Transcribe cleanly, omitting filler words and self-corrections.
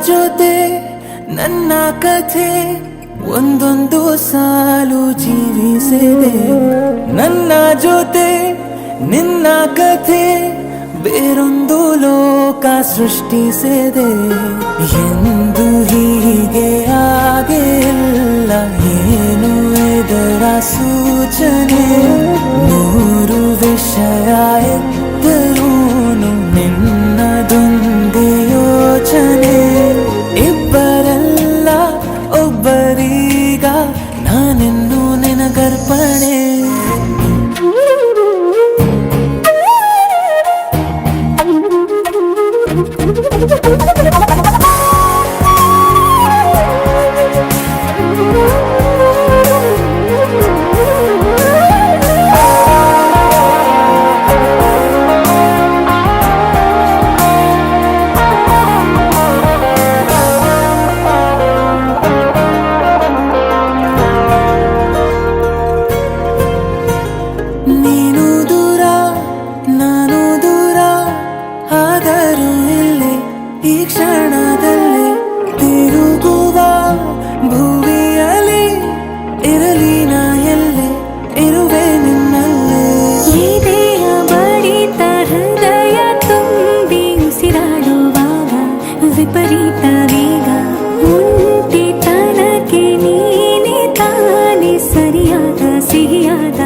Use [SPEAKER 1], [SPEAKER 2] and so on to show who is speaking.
[SPEAKER 1] ಜೊತೆ ನನ್ನ ಕಥೆ ಒಂದೊಂದು ಸಾಲು ಜೀವಿಸಿದೆ. ನನ್ನ ಜೊತೆ ನಿನ್ನ ಕಥೆ ಬೇರೊಂದು ಲೋಕ ಸೃಷ್ಟಿಸಿದೆ. ಎಂದು ಹೀಗೆ ಆಗಿಲ್ಲ, ಏನು ಇದರ ಸೂಚನೆ? ನೂರು ವಿಷಯ ಎತ್ತರೂನು ನಿನ್ನದೊಂದೇ ಯೋಚನೆ. ಇಬ್ಬರಲ್ಲ ಒಬ್ಬರೀಗ ನಾನಿನ್ನು ನಿನಗರ್ಪಣೆ. ನೀನು ದೂರ ನಾನು ದೂರ ಆದರೂ ಇಲ್ಲಿ ಈ ಕ್ಷಣದಲ್ಲಿ ತಿರುಗುವ ಭುವಿಯಲ್ಲಿ ಇರಲಿ ನಾ ಎಲ್ಲೆ ಇರುವೆ ನಿನ್ನಲ್ಲೇ.
[SPEAKER 2] ಎದೆಯ ಬಡಿತ ಹೃದಯ ತುಂಬಿ ಉಸಿರಾಡುವಾಗ ವಿಪರೀತ ವೇಗ. ಒಂಟಿತನಕ್ಕೆ ನೀನೆ ತಾನೆ ಸರಿಯಾದ ಸಿಹಿಯಾದ